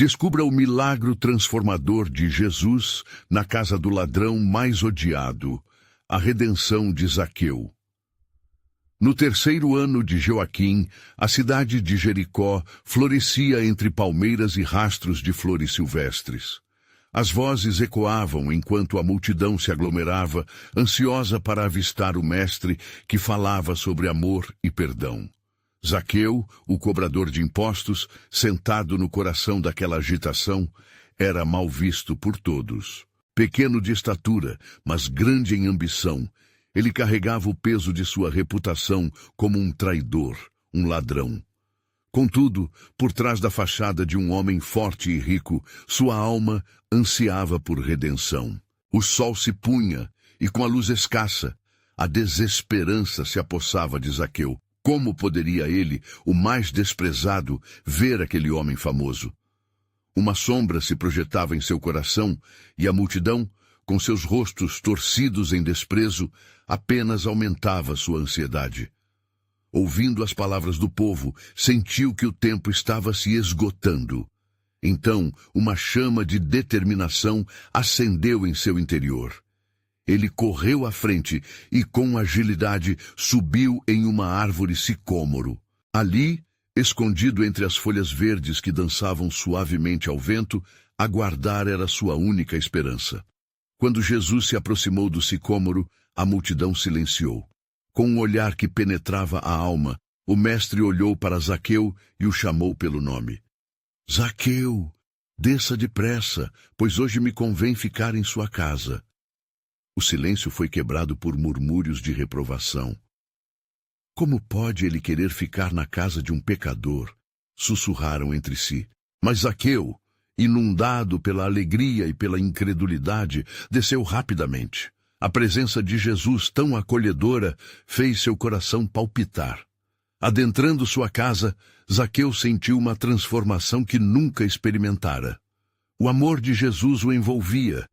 Descubra o milagre transformador de Jesus na casa do ladrão mais odiado, a redenção de Zaqueu. No terceiro ano de Joaquim, a cidade de Jericó florescia entre palmeiras e rastros de flores silvestres. As vozes ecoavam enquanto a multidão se aglomerava, ansiosa para avistar o mestre que falava sobre amor e perdão. Zaqueu, o cobrador de impostos, sentado no coração daquela agitação, era mal visto por todos. Pequeno de estatura, mas grande em ambição, ele carregava o peso de sua reputação como um traidor, um ladrão. Contudo, por trás da fachada de um homem forte e rico, sua alma ansiava por redenção. O sol se punha, e com a luz escassa, a desesperança se apossava de Zaqueu. Como poderia ele, o mais desprezado, ver aquele homem famoso? Uma sombra se projetava em seu coração, e a multidão, com seus rostos torcidos em desprezo, apenas aumentava sua ansiedade. Ouvindo as palavras do povo, sentiu que o tempo estava se esgotando. Então, uma chama de determinação acendeu em seu interior. Ele correu à frente e, com agilidade, subiu em uma árvore sicômoro. Ali, escondido entre as folhas verdes que dançavam suavemente ao vento, aguardar era sua única esperança. Quando Jesus se aproximou do sicômoro, a multidão silenciou. Com um olhar que penetrava a alma, o mestre olhou para Zaqueu e o chamou pelo nome. Zaqueu, desça depressa, pois hoje me convém ficar em sua casa. O silêncio foi quebrado por murmúrios de reprovação. Como pode ele querer ficar na casa de um pecador? Sussurraram entre si. Mas Zaqueu, inundado pela alegria e pela incredulidade, desceu rapidamente. A presença de Jesus, tão acolhedora, fez seu coração palpitar. Adentrando sua casa, Zaqueu sentiu uma transformação que nunca experimentara. O amor de Jesus o envolvia,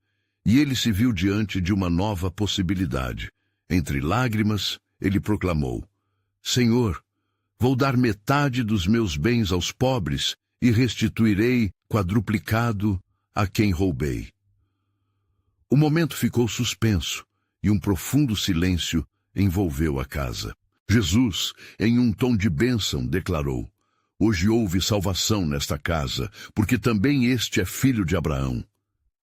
e ele se viu diante de uma nova possibilidade. Entre lágrimas, ele proclamou: Senhor, vou dar metade dos meus bens aos pobres e restituirei quadruplicado a quem roubei. O momento ficou suspenso e um profundo silêncio envolveu a casa. Jesus, em um tom de bênção, declarou: Hoje houve salvação nesta casa, porque também este é filho de Abraão.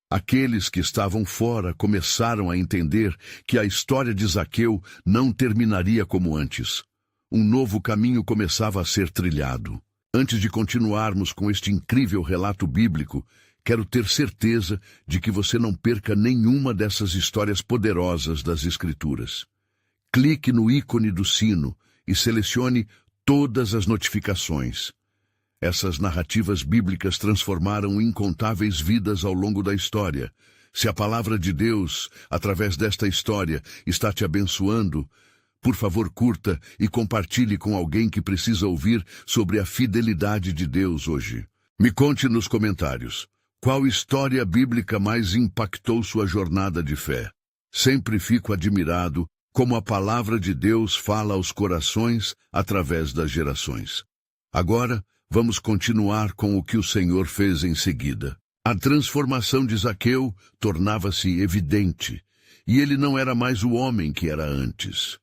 Aqueles que estavam fora começaram a entender que a história de Zaqueu não terminaria como antes. Um novo caminho começava a ser trilhado. Antes de continuarmos com este incrível relato bíblico, quero ter certeza de que você não perca nenhuma dessas histórias poderosas das Escrituras. Clique no ícone do sino e selecione todas as notificações. Essas narrativas bíblicas transformaram incontáveis vidas ao longo da história. Se a palavra de Deus, através desta história, está te abençoando, por favor, curta e compartilhe com alguém que precisa ouvir sobre a fidelidade de Deus hoje. Me conte nos comentários, qual história bíblica mais impactou sua jornada de fé? Sempre fico admirado como a palavra de Deus fala aos corações através das gerações. Agora, vamos continuar com o que o Senhor fez em seguida. A transformação de Zaqueu tornava-se evidente, e ele não era mais o homem que era antes.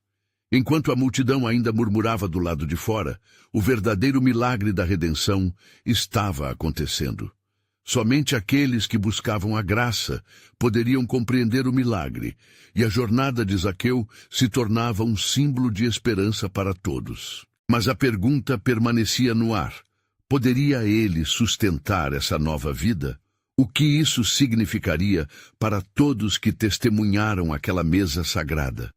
Enquanto a multidão ainda murmurava do lado de fora, o verdadeiro milagre da redenção estava acontecendo. Somente aqueles que buscavam a graça poderiam compreender o milagre, e a jornada de Zaqueu se tornava um símbolo de esperança para todos. Mas a pergunta permanecia no ar. Poderia ele sustentar essa nova vida? O que isso significaria para todos que testemunharam aquela mesa sagrada?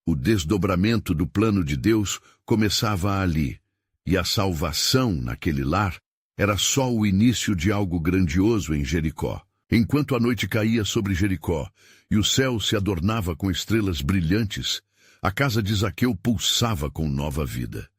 O desdobramento do plano de Deus começava ali, e a salvação naquele lar era só o início de algo grandioso em Jericó. Enquanto a noite caía sobre Jericó e o céu se adornava com estrelas brilhantes, a casa de Zaqueu pulsava com nova vida.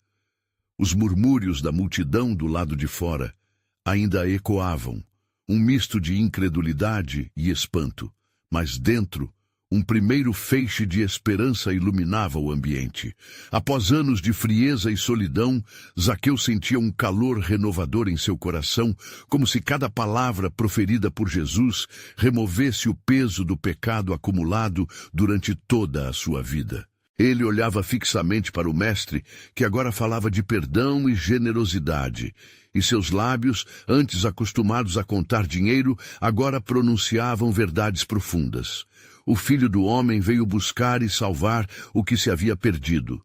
Os murmúrios da multidão do lado de fora ainda ecoavam, um misto de incredulidade e espanto, mas dentro, Um primeiro feixe de esperança iluminava o ambiente. Após anos de frieza e solidão, Zaqueu sentia um calor renovador em seu coração, como se cada palavra proferida por Jesus removesse o peso do pecado acumulado durante toda a sua vida. Ele olhava fixamente para o Mestre, que agora falava de perdão e generosidade, e seus lábios, antes acostumados a contar dinheiro, agora pronunciavam verdades profundas. O Filho do Homem veio buscar e salvar o que se havia perdido,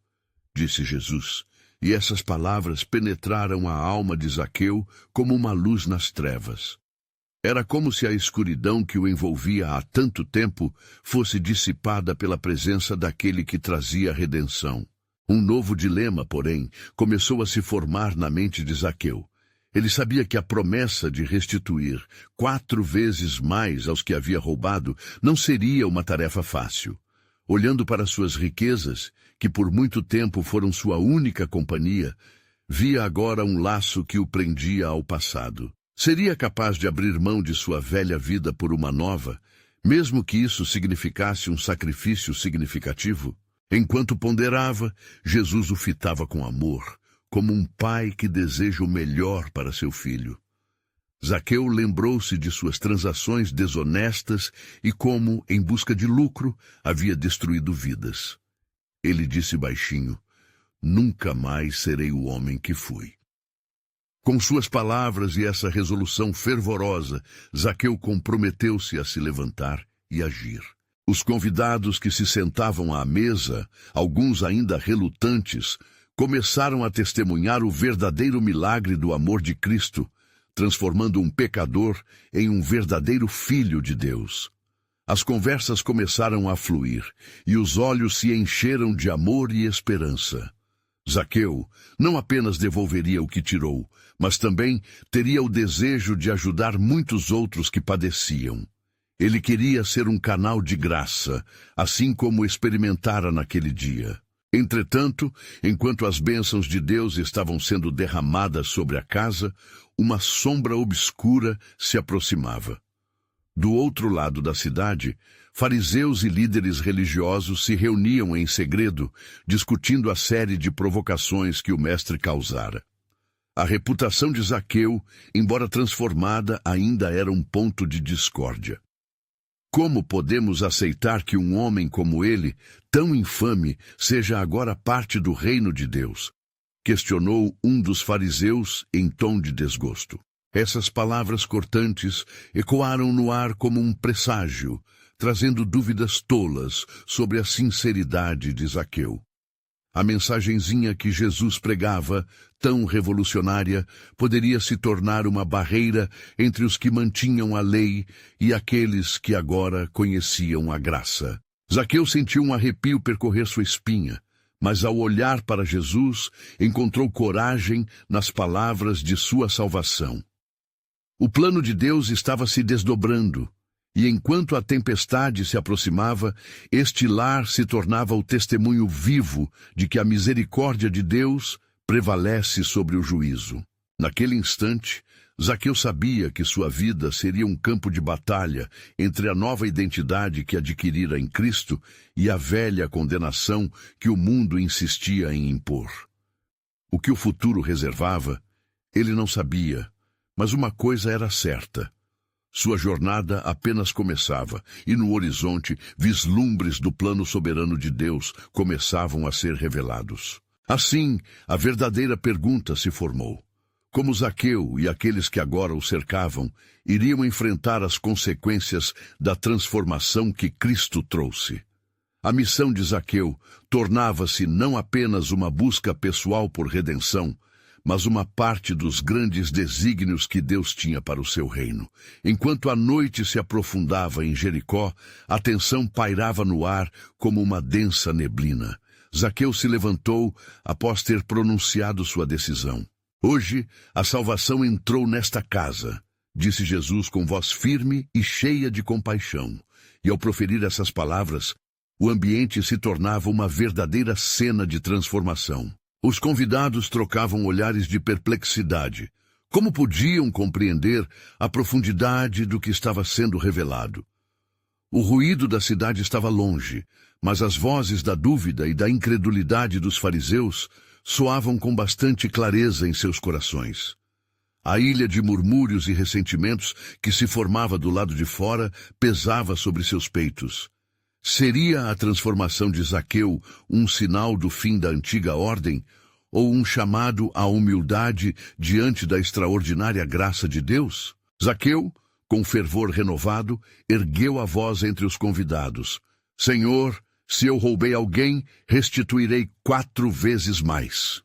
disse Jesus, e essas palavras penetraram a alma de Zaqueu como uma luz nas trevas. Era como se a escuridão que o envolvia há tanto tempo fosse dissipada pela presença daquele que trazia a redenção. Um novo dilema, porém, começou a se formar na mente de Zaqueu. Ele sabia que a promessa de restituir 4 vezes mais aos que havia roubado não seria uma tarefa fácil. Olhando para suas riquezas, que por muito tempo foram sua única companhia, via agora um laço que o prendia ao passado. Seria capaz de abrir mão de sua velha vida por uma nova, mesmo que isso significasse um sacrifício significativo? Enquanto ponderava, Jesus o fitava com amor, como um pai que deseja o melhor para seu filho. Zaqueu lembrou-se de suas transações desonestas e como, em busca de lucro, havia destruído vidas. Ele disse baixinho: "Nunca mais serei o homem que fui." Com suas palavras e essa resolução fervorosa, Zaqueu comprometeu-se a se levantar e agir. Os convidados que se sentavam à mesa, alguns ainda relutantes, começaram a testemunhar o verdadeiro milagre do amor de Cristo, transformando um pecador em um verdadeiro filho de Deus. As conversas começaram a fluir, e os olhos se encheram de amor e esperança. Zaqueu não apenas devolveria o que tirou, mas também teria o desejo de ajudar muitos outros que padeciam. Ele queria ser um canal de graça, assim como experimentara naquele dia. Entretanto, enquanto as bênçãos de Deus estavam sendo derramadas sobre a casa, uma sombra obscura se aproximava. Do outro lado da cidade, fariseus e líderes religiosos se reuniam em segredo, discutindo a série de provocações que o mestre causara. A reputação de Zaqueu, embora transformada, ainda era um ponto de discórdia. Como podemos aceitar que um homem como ele, tão infame, seja agora parte do reino de Deus? Questionou um dos fariseus em tom de desgosto. Essas palavras cortantes ecoaram no ar como um presságio, trazendo dúvidas tolas sobre a sinceridade de Zaqueu. A mensagenzinha que Jesus pregava, tão revolucionária, poderia se tornar uma barreira entre os que mantinham a lei e aqueles que agora conheciam a graça. Zaqueu sentiu um arrepio percorrer sua espinha, mas ao olhar para Jesus, encontrou coragem nas palavras de sua salvação. O plano de Deus estava se desdobrando, e enquanto a tempestade se aproximava, este lar se tornava o testemunho vivo de que a misericórdia de Deus prevalece sobre o juízo. Naquele instante, Zaqueu sabia que sua vida seria um campo de batalha entre a nova identidade que adquirira em Cristo e a velha condenação que o mundo insistia em impor. O que o futuro reservava, ele não sabia, mas uma coisa era certa. Sua jornada apenas começava, e no horizonte, vislumbres do plano soberano de Deus começavam a ser revelados. Assim, a verdadeira pergunta se formou: como Zaqueu e aqueles que agora o cercavam iriam enfrentar as consequências da transformação que Cristo trouxe? A missão de Zaqueu tornava-se não apenas uma busca pessoal por redenção, mas uma parte dos grandes desígnios que Deus tinha para o seu reino. Enquanto a noite se aprofundava em Jericó, a tensão pairava no ar como uma densa neblina. Zaqueu se levantou após ter pronunciado sua decisão. Hoje, a salvação entrou nesta casa, disse Jesus com voz firme e cheia de compaixão. E ao proferir essas palavras, o ambiente se tornava uma verdadeira cena de transformação. Os convidados trocavam olhares de perplexidade. Como podiam compreender a profundidade do que estava sendo revelado? O ruído da cidade estava longe, mas as vozes da dúvida e da incredulidade dos fariseus soavam com bastante clareza em seus corações. A ilha de murmúrios e ressentimentos que se formava do lado de fora pesava sobre seus peitos. Seria a transformação de Zaqueu um sinal do fim da antiga ordem, ou um chamado à humildade diante da extraordinária graça de Deus? Zaqueu, com fervor renovado, ergueu a voz entre os convidados. Senhor, se eu roubei alguém, restituirei 4 vezes mais.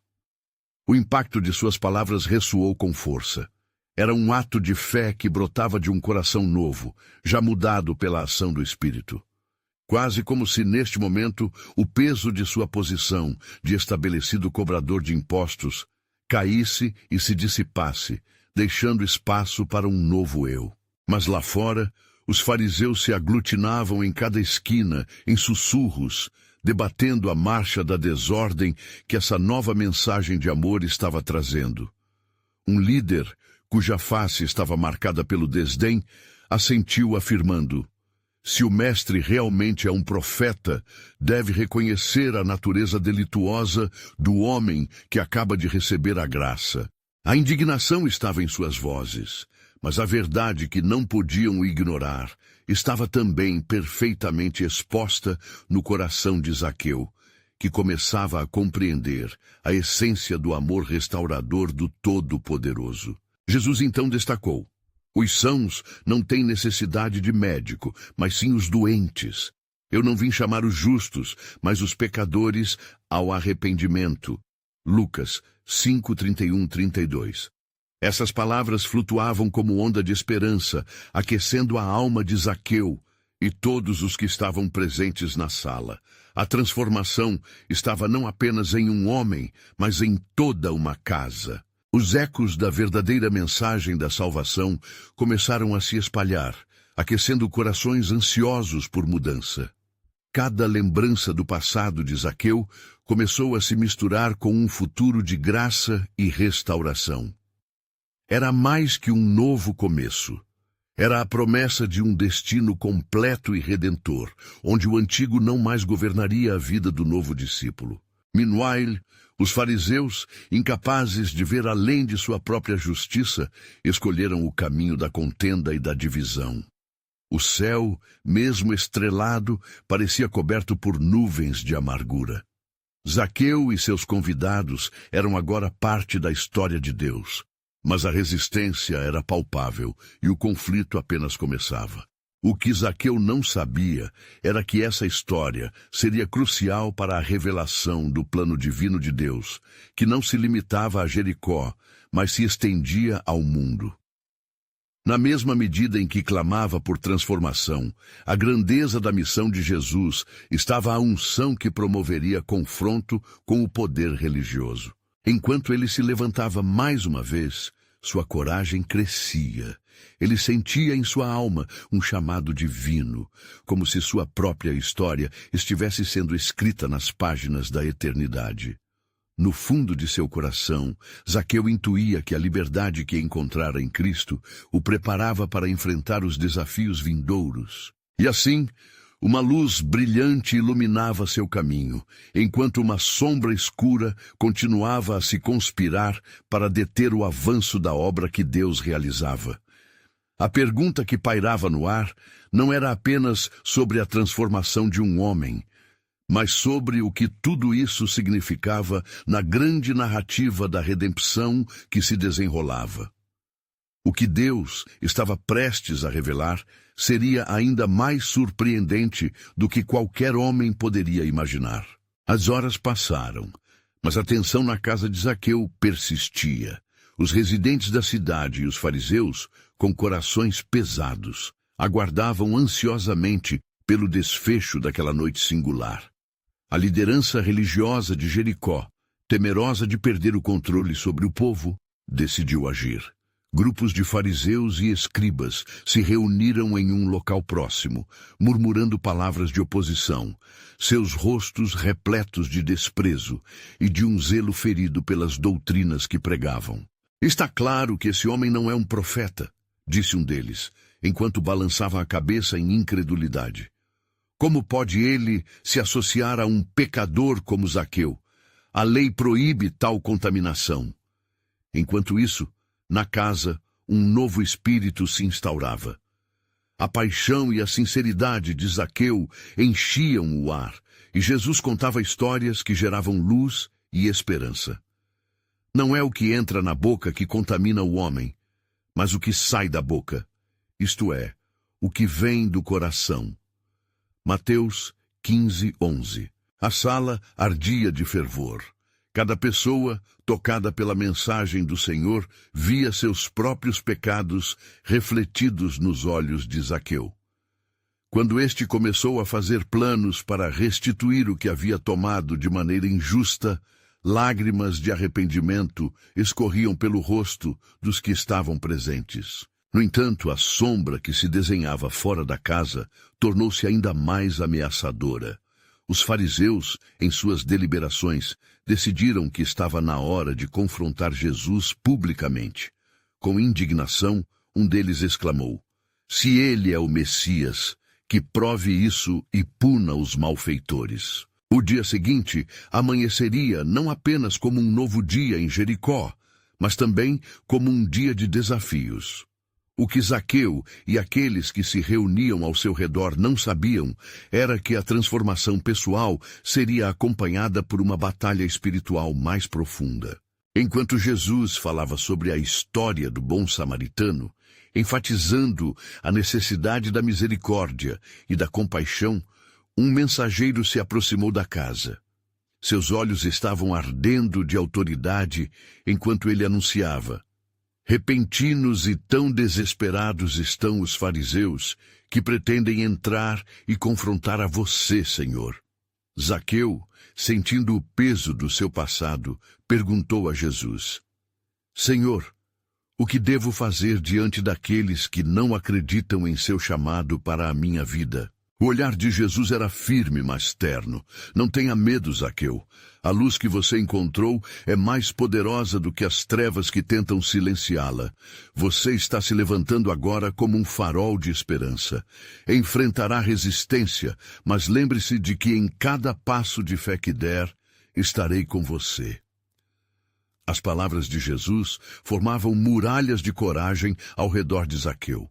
O impacto de suas palavras ressoou com força. Era um ato de fé que brotava de um coração novo, já mudado pela ação do Espírito. Quase como se, neste momento, o peso de sua posição de estabelecido cobrador de impostos caísse e se dissipasse, deixando espaço para um novo eu. Mas lá fora, os fariseus se aglutinavam em cada esquina, em sussurros, debatendo a marcha da desordem que essa nova mensagem de amor estava trazendo. Um líder, cuja face estava marcada pelo desdém, assentiu afirmando: se o mestre realmente é um profeta, deve reconhecer a natureza delituosa do homem que acaba de receber a graça. A indignação estava em suas vozes, mas a verdade que não podiam ignorar estava também perfeitamente exposta no coração de Zaqueu, que começava a compreender a essência do amor restaurador do Todo-Poderoso. Jesus então destacou: os sãos não têm necessidade de médico, mas sim os doentes. Eu não vim chamar os justos, mas os pecadores ao arrependimento. Lucas 5:31-32. Essas palavras flutuavam como onda de esperança, aquecendo a alma de Zaqueu e todos os que estavam presentes na sala. A transformação estava não apenas em um homem, mas em toda uma casa. Os ecos da verdadeira mensagem da salvação começaram a se espalhar, aquecendo corações ansiosos por mudança. Cada lembrança do passado de Zaqueu começou a se misturar com um futuro de graça e restauração. Era mais que um novo começo. Era a promessa de um destino completo e redentor, onde o antigo não mais governaria a vida do novo discípulo. Meanwhile, os fariseus, incapazes de ver além de sua própria justiça, escolheram o caminho da contenda e da divisão. O céu, mesmo estrelado, parecia coberto por nuvens de amargura. Zaqueu e seus convidados eram agora parte da história de Deus. Mas a resistência era palpável e o conflito apenas começava. O que Zaqueu não sabia era que essa história seria crucial para a revelação do plano divino de Deus, que não se limitava a Jericó, mas se estendia ao mundo. Na mesma medida em que clamava por transformação, a grandeza da missão de Jesus estava a unção que promoveria confronto com o poder religioso. Enquanto ele se levantava mais uma vez, sua coragem crescia. Ele sentia em sua alma um chamado divino, como se sua própria história estivesse sendo escrita nas páginas da eternidade. No fundo de seu coração, Zaqueu intuía que a liberdade que encontrara em Cristo o preparava para enfrentar os desafios vindouros. E assim, uma luz brilhante iluminava seu caminho, enquanto uma sombra escura continuava a se conspirar para deter o avanço da obra que Deus realizava. A pergunta que pairava no ar não era apenas sobre a transformação de um homem, mas sobre o que tudo isso significava na grande narrativa da redenção que se desenrolava. O que Deus estava prestes a revelar seria ainda mais surpreendente do que qualquer homem poderia imaginar. As horas passaram, mas a tensão na casa de Zaqueu persistia. Os residentes da cidade e os fariseus, com corações pesados, aguardavam ansiosamente pelo desfecho daquela noite singular. A liderança religiosa de Jericó, temerosa de perder o controle sobre o povo, decidiu agir. Grupos de fariseus e escribas se reuniram em um local próximo, murmurando palavras de oposição, seus rostos repletos de desprezo e de um zelo ferido pelas doutrinas que pregavam. Está claro que esse homem não é um profeta, disse um deles, enquanto balançava a cabeça em incredulidade. Como pode ele se associar a um pecador como Zaqueu? A lei proíbe tal contaminação. Enquanto isso, na casa, um novo espírito se instaurava. A paixão e a sinceridade de Zaqueu enchiam o ar, e Jesus contava histórias que geravam luz e esperança. Não é o que entra na boca que contamina o homem, mas o que sai da boca, isto é, o que vem do coração. Mateus 15:11. A sala ardia de fervor. Cada pessoa, tocada pela mensagem do Senhor, via seus próprios pecados refletidos nos olhos de Zaqueu. Quando este começou a fazer planos para restituir o que havia tomado de maneira injusta, lágrimas de arrependimento escorriam pelo rosto dos que estavam presentes. No entanto, a sombra que se desenhava fora da casa tornou-se ainda mais ameaçadora. Os fariseus, em suas deliberações, decidiram que estava na hora de confrontar Jesus publicamente. Com indignação, um deles exclamou: "Se ele é o Messias, que prove isso e puna os malfeitores." O dia seguinte amanheceria não apenas como um novo dia em Jericó, mas também como um dia de desafios. O que Zaqueu e aqueles que se reuniam ao seu redor não sabiam era que a transformação pessoal seria acompanhada por uma batalha espiritual mais profunda. Enquanto Jesus falava sobre a história do bom samaritano, enfatizando a necessidade da misericórdia e da compaixão, um mensageiro se aproximou da casa. Seus olhos estavam ardendo de autoridade enquanto ele anunciava: "Repentinos e tão desesperados estão os fariseus que pretendem entrar e confrontar a você, Senhor." Zaqueu, sentindo o peso do seu passado, perguntou a Jesus: "Senhor, o que devo fazer diante daqueles que não acreditam em seu chamado para a minha vida?" O olhar de Jesus era firme, mas terno. "Não tenha medo, Zaqueu. A luz que você encontrou é mais poderosa do que as trevas que tentam silenciá-la. Você está se levantando agora como um farol de esperança. Enfrentará resistência, mas lembre-se de que em cada passo de fé que der, estarei com você." As palavras de Jesus formavam muralhas de coragem ao redor de Zaqueu.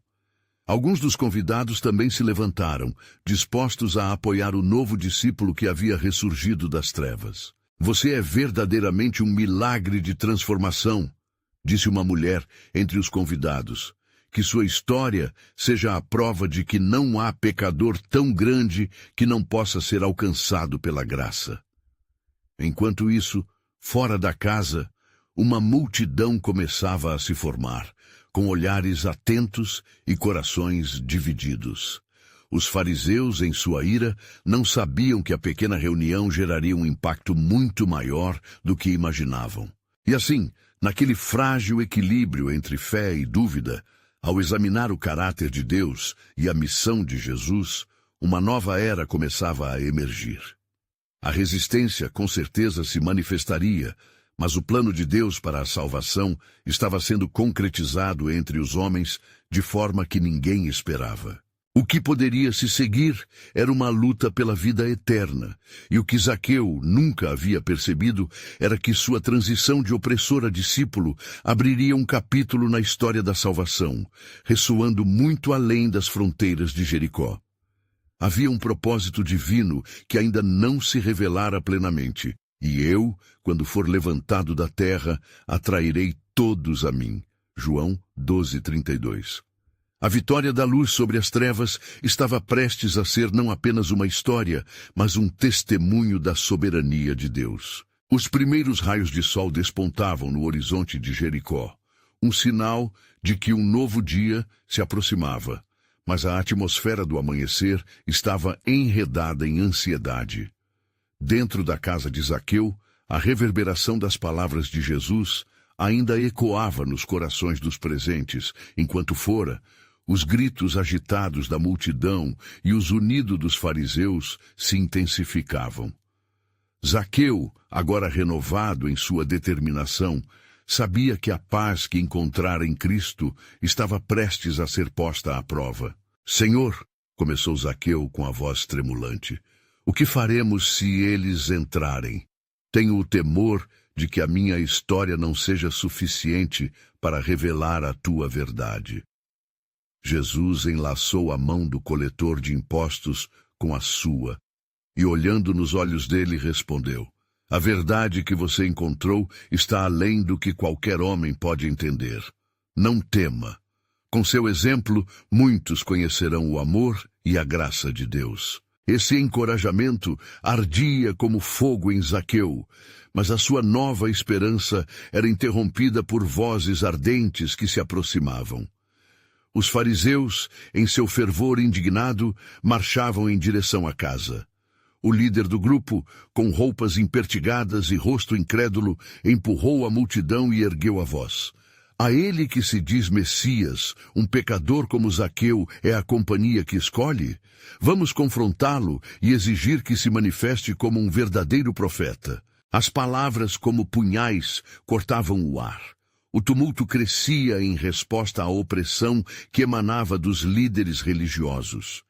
Alguns dos convidados também se levantaram, dispostos a apoiar o novo discípulo que havia ressurgido das trevas. "Você é verdadeiramente um milagre de transformação", disse uma mulher entre os convidados. "Que sua história seja a prova de que não há pecador tão grande que não possa ser alcançado pela graça." Enquanto isso, fora da casa, uma multidão começava a se formar, com olhares atentos e corações divididos. Os fariseus, em sua ira, não sabiam que a pequena reunião geraria um impacto muito maior do que imaginavam. E assim, naquele frágil equilíbrio entre fé e dúvida, ao examinar o caráter de Deus e a missão de Jesus, uma nova era começava a emergir. A resistência, com certeza, se manifestaria, mas o plano de Deus para a salvação estava sendo concretizado entre os homens de forma que ninguém esperava. O que poderia se seguir era uma luta pela vida eterna, e o que Zaqueu nunca havia percebido era que sua transição de opressor a discípulo abriria um capítulo na história da salvação, ressoando muito além das fronteiras de Jericó. Havia um propósito divino que ainda não se revelara plenamente. "E eu, quando for levantado da terra, atrairei todos a mim." João 12:32. A vitória da luz sobre as trevas estava prestes a ser não apenas uma história, mas um testemunho da soberania de Deus. Os primeiros raios de sol despontavam no horizonte de Jericó, um sinal de que um novo dia se aproximava, mas a atmosfera do amanhecer estava enredada em ansiedade. Dentro da casa de Zaqueu, a reverberação das palavras de Jesus ainda ecoava nos corações dos presentes, enquanto fora, os gritos agitados da multidão e os unidos dos fariseus se intensificavam. Zaqueu, agora renovado em sua determinação, Sabia que a paz que encontrara em Cristo estava prestes a ser posta à prova. Senhor, começou Zaqueu com a voz tremulante, o que faremos se eles entrarem? Tenho o temor de que a minha história não seja suficiente para revelar a tua verdade. Jesus enlaçou a mão do coletor de impostos com a sua e, olhando nos olhos dele, respondeu: a verdade que você encontrou está além do que qualquer homem pode entender. Não tema. Com seu exemplo, muitos conhecerão o amor e a graça de Deus. Esse encorajamento ardia como fogo em Zaqueu, mas a sua nova esperança era interrompida por vozes ardentes que se aproximavam. Os fariseus, em seu fervor indignado, marchavam em direção à casa. O líder do grupo, com roupas impertigadas e rosto incrédulo, empurrou a multidão e ergueu a voz. A ele que se diz Messias, um pecador como Zaqueu, é a companhia que escolhe? Vamos confrontá-lo e exigir que se manifeste como um verdadeiro profeta. As palavras, como punhais, cortavam o ar. O tumulto crescia em resposta à opressão que emanava dos líderes religiosos.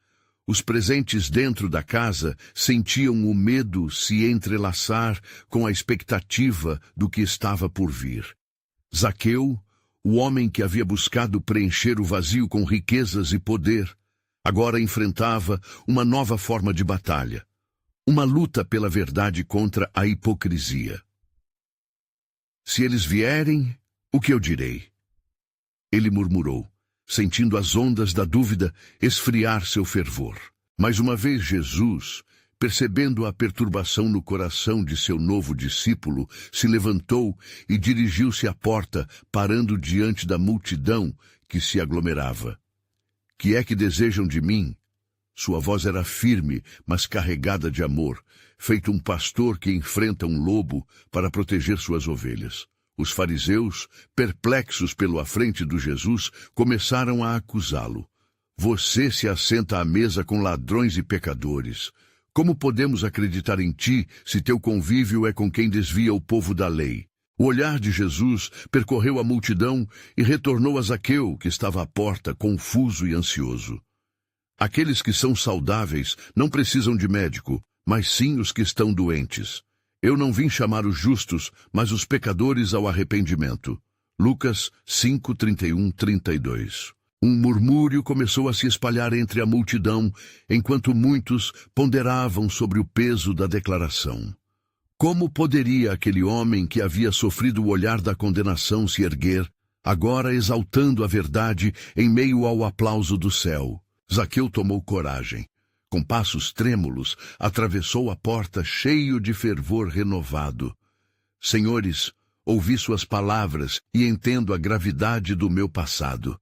Os presentes dentro da casa sentiam o medo se entrelaçar com a expectativa do que estava por vir. Zaqueu, o homem que havia buscado preencher o vazio com riquezas e poder, agora enfrentava uma nova forma de batalha, uma luta pela verdade contra a hipocrisia. Se eles vierem, o que eu direi? Ele murmurou, sentindo as ondas da dúvida esfriar seu fervor. Mais uma vez Jesus, percebendo a perturbação no coração de seu novo discípulo, se levantou e dirigiu-se à porta, parando diante da multidão que se aglomerava. Que é que desejam de mim? Sua voz era firme, mas carregada de amor, feito um pastor que enfrenta um lobo para proteger suas ovelhas. Os fariseus, perplexos pelo afrente de Jesus, começaram a acusá-lo. Você se assenta à mesa com ladrões e pecadores. Como podemos acreditar em ti se teu convívio é com quem desvia o povo da lei? O olhar de Jesus percorreu a multidão e retornou a Zaqueu, que estava à porta, confuso e ansioso. Aqueles que são saudáveis não precisam de médico, mas sim os que estão doentes. Eu não vim chamar os justos, mas os pecadores ao arrependimento. Lucas 5, 31, 32. Um murmúrio começou a se espalhar entre a multidão, enquanto muitos ponderavam sobre o peso da declaração. Como poderia aquele homem que havia sofrido o olhar da condenação se erguer, agora exaltando a verdade em meio ao aplauso do céu? Zaqueu tomou coragem. Com passos trêmulos, atravessou a porta cheio de fervor renovado. Senhores, ouvi suas palavras e entendo a gravidade do meu passado.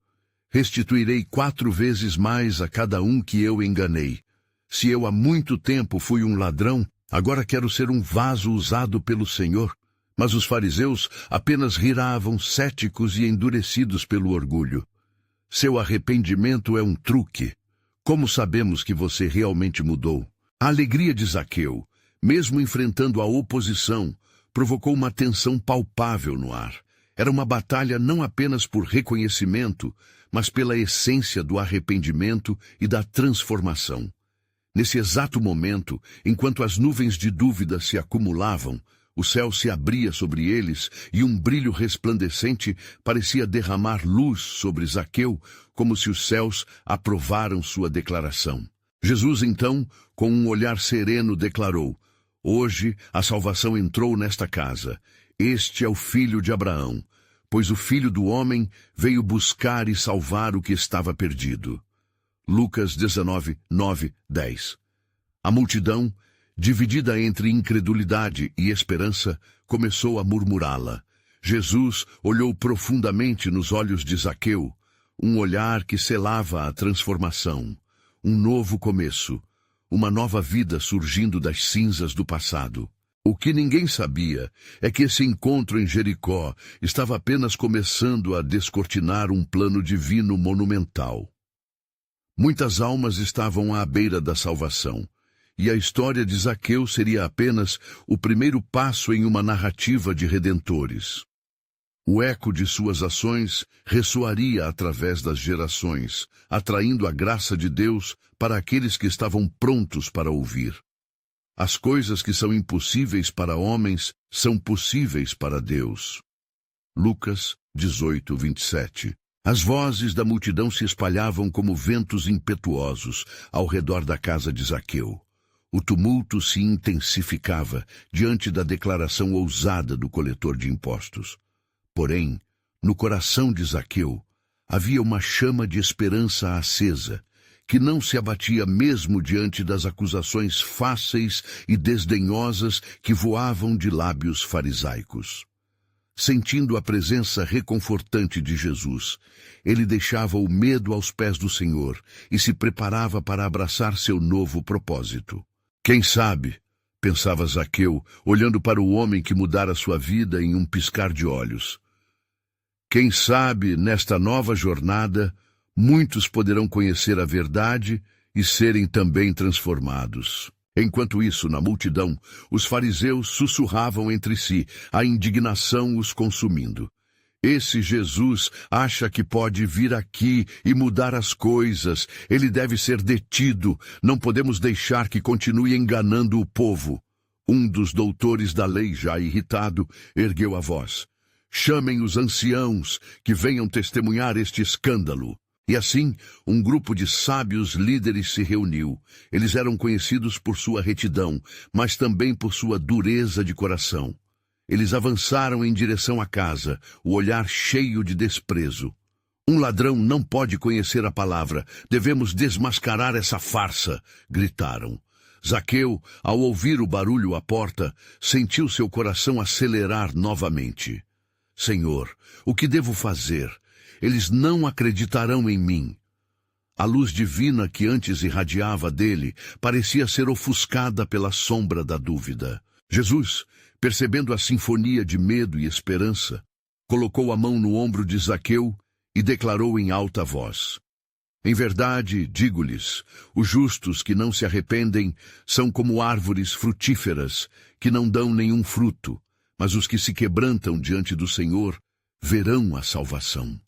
Restituirei 4 vezes mais a cada um que eu enganei. Se eu há muito tempo fui um ladrão, agora quero ser um vaso usado pelo Senhor. Mas os fariseus apenas riravam, céticos e endurecidos pelo orgulho. Seu arrependimento é um truque. Como sabemos que você realmente mudou? A alegria de Zaqueu, mesmo enfrentando a oposição, provocou uma tensão palpável no ar. Era uma batalha não apenas por reconhecimento, mas pela essência do arrependimento e da transformação. Nesse exato momento, enquanto as nuvens de dúvida se acumulavam, o céu se abria sobre eles e um brilho resplandecente parecia derramar luz sobre Zaqueu, como se os céus aprovaram sua declaração. Jesus, então, com um olhar sereno, declarou: Hoje a salvação entrou nesta casa. Este é o filho de Abraão, pois o Filho do Homem veio buscar e salvar o que estava perdido. Lucas 19, 9, 10. A multidão, dividida entre incredulidade e esperança, começou a murmurá-la. Jesus olhou profundamente nos olhos de Zaqueu, um olhar que selava a transformação, um novo começo, uma nova vida surgindo das cinzas do passado. O que ninguém sabia é que esse encontro em Jericó estava apenas começando a descortinar um plano divino monumental. Muitas almas estavam à beira da salvação, e a história de Zaqueu seria apenas o primeiro passo em uma narrativa de redentores. O eco de suas ações ressoaria através das gerações, atraindo a graça de Deus para aqueles que estavam prontos para ouvir. As coisas que são impossíveis para homens são possíveis para Deus. Lucas 18, 27. As vozes da multidão se espalhavam como ventos impetuosos ao redor da casa de Zaqueu. O tumulto se intensificava diante da declaração ousada do coletor de impostos. Porém, no coração de Zaqueu havia uma chama de esperança acesa, que não se abatia mesmo diante das acusações fáceis e desdenhosas que voavam de lábios farisaicos. Sentindo a presença reconfortante de Jesus, ele deixava o medo aos pés do Senhor e se preparava para abraçar seu novo propósito. Quem sabe, pensava Zaqueu, olhando para o homem que mudara sua vida em um piscar de olhos. Quem sabe, nesta nova jornada, muitos poderão conhecer a verdade e serem também transformados. Enquanto isso, na multidão, os fariseus sussurravam entre si, a indignação os consumindo. Esse Jesus acha que pode vir aqui e mudar as coisas. Ele deve ser detido. Não podemos deixar que continue enganando o povo. Um dos doutores da lei, já irritado, ergueu a voz. Chamem os anciãos que venham testemunhar este escândalo. E assim, um grupo de sábios líderes se reuniu. Eles eram conhecidos por sua retidão, mas também por sua dureza de coração. Eles avançaram em direção à casa, o olhar cheio de desprezo. Um ladrão não pode conhecer a palavra. Devemos desmascarar essa farsa, gritaram. Zaqueu, ao ouvir o barulho à porta, sentiu seu coração acelerar novamente. Senhor, o que devo fazer? Eles não acreditarão em mim. A luz divina que antes irradiava dele parecia ser ofuscada pela sombra da dúvida. Jesus, percebendo a sinfonia de medo e esperança, colocou a mão no ombro de Zaqueu e declarou em alta voz. Em verdade, digo-lhes, os justos que não se arrependem são como árvores frutíferas que não dão nenhum fruto, mas os que se quebrantam diante do Senhor verão a salvação.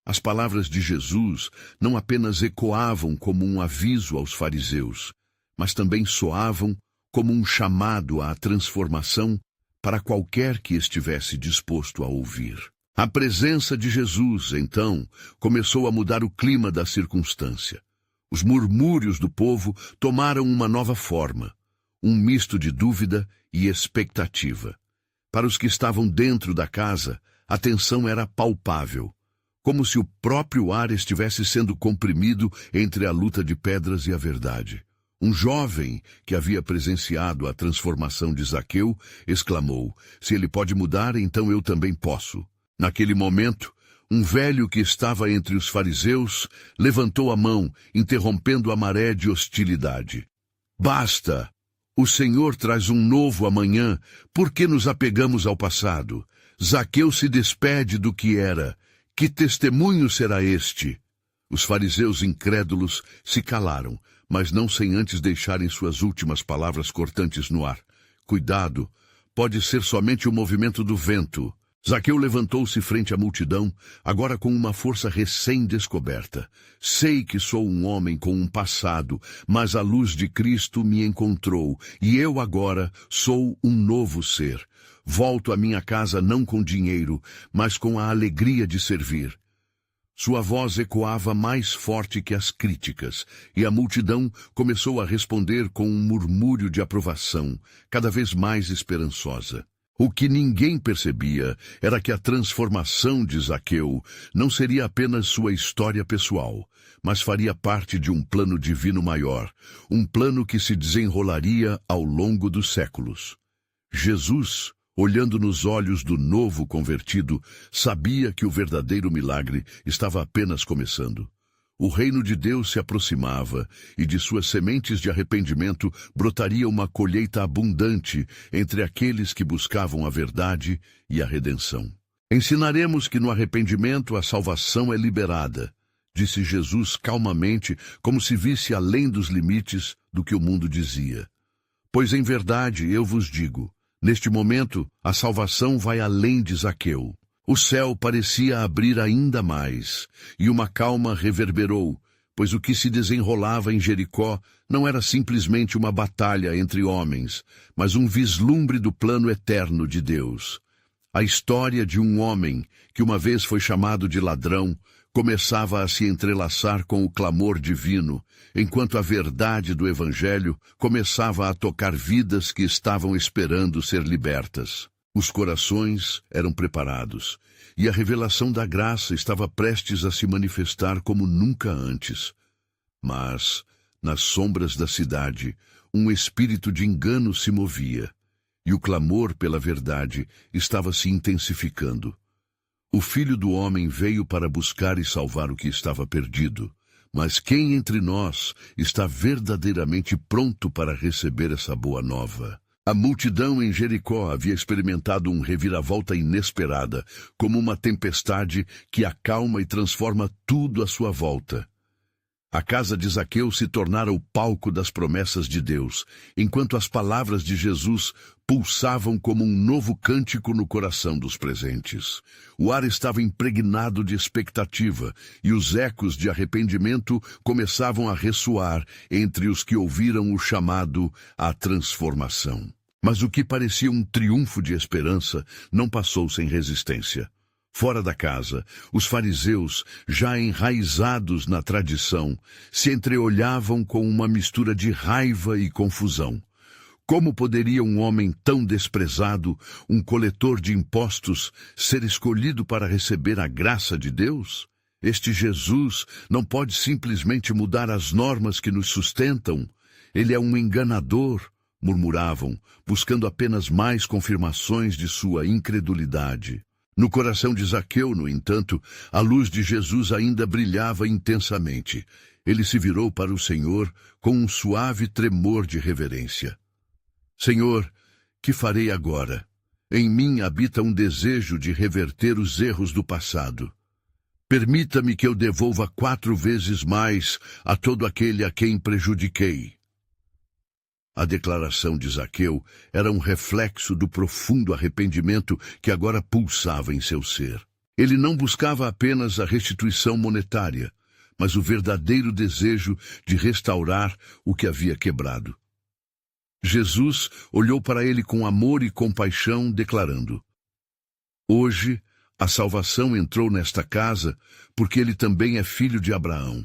As palavras de Jesus não apenas ecoavam como um aviso aos fariseus, mas também soavam como um chamado à transformação para qualquer que estivesse disposto a ouvir. A presença de Jesus, então, começou a mudar o clima da circunstância. Os murmúrios do povo tomaram uma nova forma, um misto de dúvida e expectativa. Para os que estavam dentro da casa, a tensão era palpável, como se o próprio ar estivesse sendo comprimido entre a luta de pedras e a verdade. Um jovem que havia presenciado a transformação de Zaqueu exclamou, se ele pode mudar, então eu também posso. Naquele momento, um velho que estava entre os fariseus levantou a mão, interrompendo a maré de hostilidade. Basta! O Senhor traz um novo amanhã, por que nos apegamos ao passado? Zaqueu se despede do que era. Que testemunho será este? Os fariseus incrédulos se calaram, mas não sem antes deixarem suas últimas palavras cortantes no ar. Cuidado, pode ser somente o movimento do vento. Zaqueu levantou-se frente à multidão, agora com uma força recém-descoberta. Sei que sou um homem com um passado, mas a luz de Cristo me encontrou, e eu agora sou um novo ser. Volto à minha casa não com dinheiro, mas com a alegria de servir. Sua voz ecoava mais forte que as críticas, e a multidão começou a responder com um murmúrio de aprovação, cada vez mais esperançosa. O que ninguém percebia era que a transformação de Zaqueu não seria apenas sua história pessoal, mas faria parte de um plano divino maior, um plano que se desenrolaria ao longo dos séculos. Jesus, olhando nos olhos do novo convertido, sabia que o verdadeiro milagre estava apenas começando. O reino de Deus se aproximava, e de suas sementes de arrependimento brotaria uma colheita abundante entre aqueles que buscavam a verdade e a redenção. Ensinaremos que no arrependimento a salvação é liberada, disse Jesus calmamente, como se visse além dos limites do que o mundo dizia. Pois em verdade eu vos digo, neste momento a salvação vai além de Zaqueu. O céu parecia abrir ainda mais, e uma calma reverberou, pois o que se desenrolava em Jericó não era simplesmente uma batalha entre homens, mas um vislumbre do plano eterno de Deus. A história de um homem, que uma vez foi chamado de ladrão, começava a se entrelaçar com o clamor divino, enquanto a verdade do Evangelho começava a tocar vidas que estavam esperando ser libertas. Os corações eram preparados, e a revelação da graça estava prestes a se manifestar como nunca antes. Mas, nas sombras da cidade, um espírito de engano se movia, e o clamor pela verdade estava se intensificando. O Filho do Homem veio para buscar e salvar o que estava perdido. Mas quem entre nós está verdadeiramente pronto para receber essa boa nova? A multidão em Jericó havia experimentado um reviravolta inesperada, como uma tempestade que acalma e transforma tudo à sua volta. A casa de Zaqueu se tornara o palco das promessas de Deus, enquanto as palavras de Jesus pulsavam como um novo cântico no coração dos presentes. O ar estava impregnado de expectativa, e os ecos de arrependimento começavam a ressoar entre os que ouviram o chamado à transformação. Mas o que parecia um triunfo de esperança não passou sem resistência. Fora da casa, os fariseus, já enraizados na tradição, se entreolhavam com uma mistura de raiva e confusão. Como poderia um homem tão desprezado, um coletor de impostos, ser escolhido para receber a graça de Deus? Este Jesus não pode simplesmente mudar as normas que nos sustentam. Ele é um enganador, murmuravam, buscando apenas mais confirmações de sua incredulidade. No coração de Zaqueu, no entanto, a luz de Jesus ainda brilhava intensamente. Ele se virou para o Senhor com um suave tremor de reverência. Senhor, que farei agora? Em mim habita um desejo de reverter os erros do passado. Permita-me que eu devolva 4 vezes mais a todo aquele a quem prejudiquei. A declaração de Zaqueu era um reflexo do profundo arrependimento que agora pulsava em seu ser. Ele não buscava apenas a restituição monetária, mas o verdadeiro desejo de restaurar o que havia quebrado. Jesus olhou para ele com amor e compaixão, declarando: Hoje a salvação entrou nesta casa, porque ele também é filho de Abraão.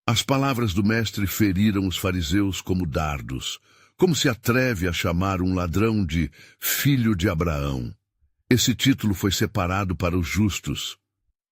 As palavras do mestre feriram os fariseus como dardos. Como se atreve a chamar um ladrão de filho de Abraão? Esse título foi separado para os justos.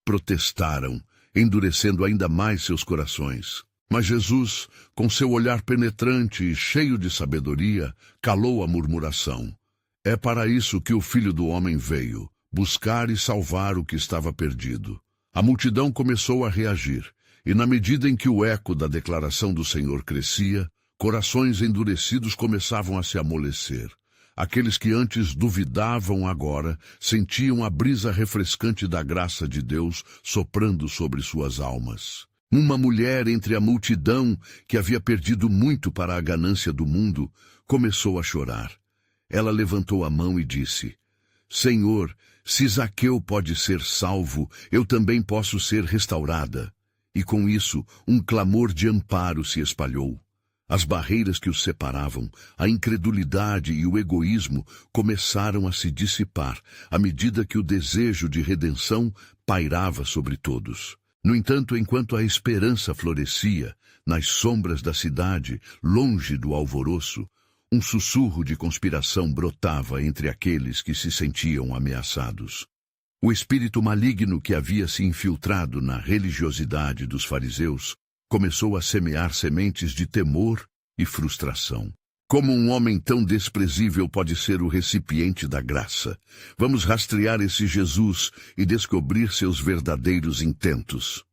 Protestaram, endurecendo ainda mais seus corações. Mas Jesus, com seu olhar penetrante e cheio de sabedoria, calou a murmuração. É para isso que o Filho do Homem veio, buscar e salvar o que estava perdido. A multidão começou a reagir. E na medida em que o eco da declaração do Senhor crescia, corações endurecidos começavam a se amolecer. Aqueles que antes duvidavam agora sentiam a brisa refrescante da graça de Deus soprando sobre suas almas. Uma mulher entre a multidão, que havia perdido muito para a ganância do mundo, começou a chorar. Ela levantou a mão e disse: Senhor, se Zaqueu pode ser salvo, eu também posso ser restaurada. E com isso, um clamor de amparo se espalhou. As barreiras que os separavam, a incredulidade e o egoísmo começaram a se dissipar à medida que o desejo de redenção pairava sobre todos. No entanto, enquanto a esperança florescia, nas sombras da cidade, longe do alvoroço, um sussurro de conspiração brotava entre aqueles que se sentiam ameaçados. O espírito maligno que havia se infiltrado na religiosidade dos fariseus começou a semear sementes de temor e frustração. Como um homem tão desprezível pode ser o recipiente da graça? Vamos rastrear esse Jesus e descobrir seus verdadeiros intentos.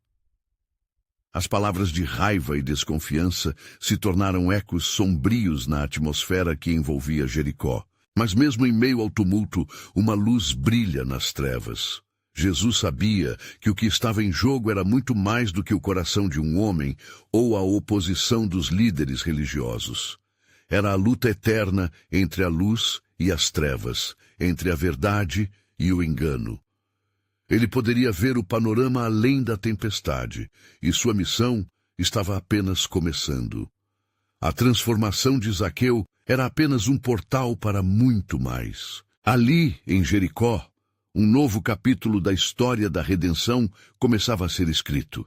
As palavras de raiva e desconfiança se tornaram ecos sombrios na atmosfera que envolvia Jericó. Mas mesmo em meio ao tumulto, uma luz brilha nas trevas. Jesus sabia que o que estava em jogo era muito mais do que o coração de um homem ou a oposição dos líderes religiosos. Era a luta eterna entre a luz e as trevas, entre a verdade e o engano. Ele poderia ver o panorama além da tempestade, e sua missão estava apenas começando. A transformação de Zaqueu era apenas um portal para muito mais. Ali, em Jericó, um novo capítulo da história da redenção começava a ser escrito.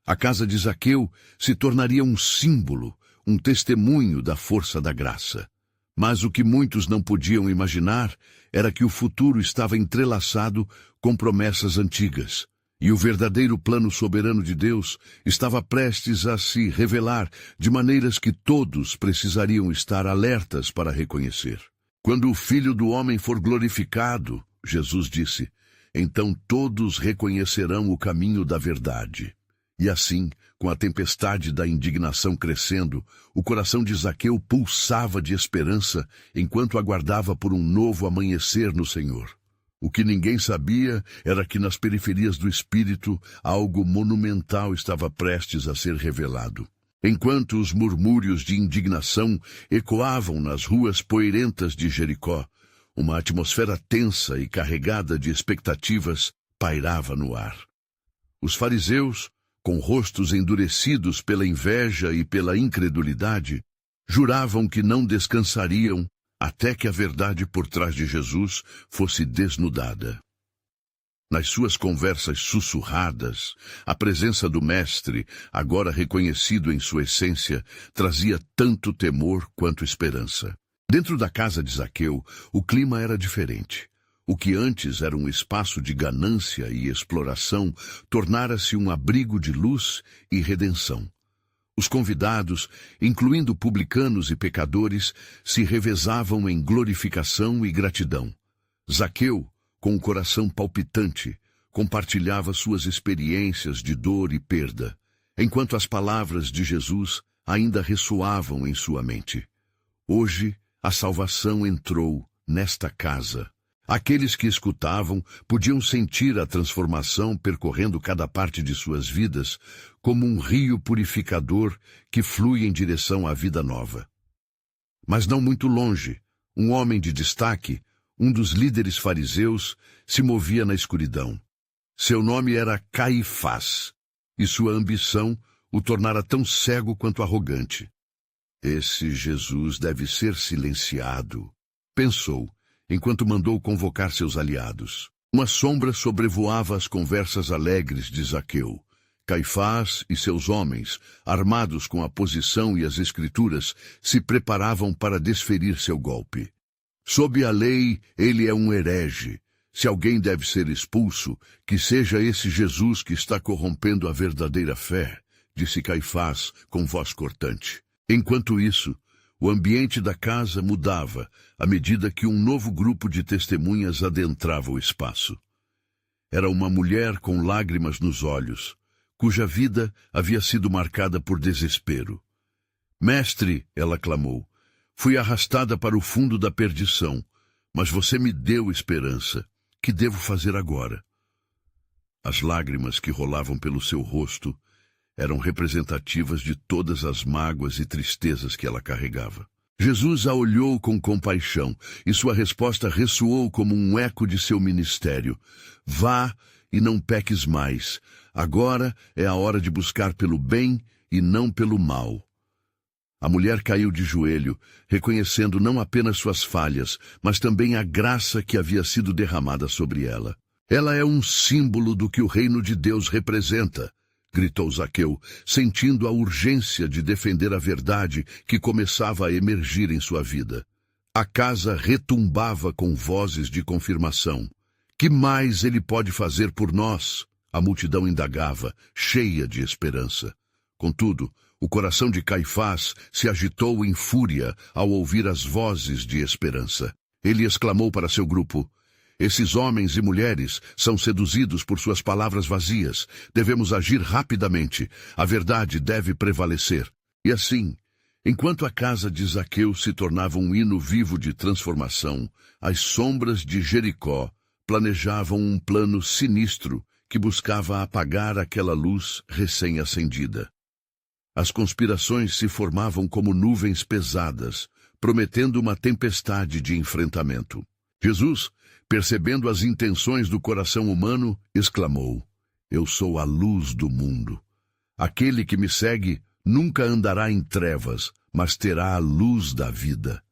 A casa de Zaqueu se tornaria um símbolo, um testemunho da força da graça. Mas o que muitos não podiam imaginar era que o futuro estava entrelaçado com promessas antigas, e o verdadeiro plano soberano de Deus estava prestes a se revelar de maneiras que todos precisariam estar alertas para reconhecer. Quando o Filho do Homem for glorificado, Jesus disse, então todos reconhecerão o caminho da verdade. E assim, com a tempestade da indignação crescendo, o coração de Zaqueu pulsava de esperança enquanto aguardava por um novo amanhecer no Senhor. O que ninguém sabia era que nas periferias do espírito algo monumental estava prestes a ser revelado. Enquanto os murmúrios de indignação ecoavam nas ruas poeirentas de Jericó, uma atmosfera tensa e carregada de expectativas pairava no ar. Os fariseus, com rostos endurecidos pela inveja e pela incredulidade, juravam que não descansariam até que a verdade por trás de Jesus fosse desnudada. Nas suas conversas sussurradas, a presença do Mestre, agora reconhecido em sua essência, trazia tanto temor quanto esperança. Dentro da casa de Zaqueu, o clima era diferente. O que antes era um espaço de ganância e exploração, tornara-se um abrigo de luz e redenção. Os convidados, incluindo publicanos e pecadores, se revezavam em glorificação e gratidão. Zaqueu, com o coração palpitante, compartilhava suas experiências de dor e perda, enquanto as palavras de Jesus ainda ressoavam em sua mente. Hoje, a salvação entrou nesta casa. Aqueles que escutavam podiam sentir a transformação percorrendo cada parte de suas vidas, como um rio purificador que flui em direção à vida nova. Mas não muito longe, um homem de destaque, um dos líderes fariseus, se movia na escuridão. Seu nome era Caifás, e sua ambição o tornara tão cego quanto arrogante. Esse Jesus deve ser silenciado, pensou, enquanto mandou convocar seus aliados. Uma sombra sobrevoava as conversas alegres de Zaqueu. Caifás e seus homens, armados com a posição e as escrituras, se preparavam para desferir seu golpe. Sob a lei, ele é um herege. Se alguém deve ser expulso, que seja esse Jesus que está corrompendo a verdadeira fé, disse Caifás com voz cortante. Enquanto isso, o ambiente da casa mudava à medida que um novo grupo de testemunhas adentrava o espaço. Era uma mulher com lágrimas nos olhos, cuja vida havia sido marcada por desespero. Mestre, ela clamou, fui arrastada para o fundo da perdição, mas você me deu esperança. Que devo fazer agora? As lágrimas que rolavam pelo seu rosto eram representativas de todas as mágoas e tristezas que ela carregava. Jesus a olhou com compaixão, e sua resposta ressoou como um eco de seu ministério. Vá e não peques mais. Agora é a hora de buscar pelo bem e não pelo mal. A mulher caiu de joelho, reconhecendo não apenas suas falhas, mas também a graça que havia sido derramada sobre ela. Ela é um símbolo do que o reino de Deus representa, gritou Zaqueu, sentindo a urgência de defender a verdade que começava a emergir em sua vida. A casa retumbava com vozes de confirmação. Que mais ele pode fazer por nós? A multidão indagava, cheia de esperança. Contudo, o coração de Caifás se agitou em fúria ao ouvir as vozes de esperança. Ele exclamou para seu grupo, esses homens e mulheres são seduzidos por suas palavras vazias. Devemos agir rapidamente. A verdade deve prevalecer. E assim, enquanto a casa de Zaqueu se tornava um hino vivo de transformação, as sombras de Jericó planejavam um plano sinistro que buscava apagar aquela luz recém-acendida. As conspirações se formavam como nuvens pesadas, prometendo uma tempestade de enfrentamento. Jesus, Percebendo as intenções do coração humano, exclamou: Eu sou a luz do mundo. Aquele que me segue nunca andará em trevas, mas terá a luz da vida.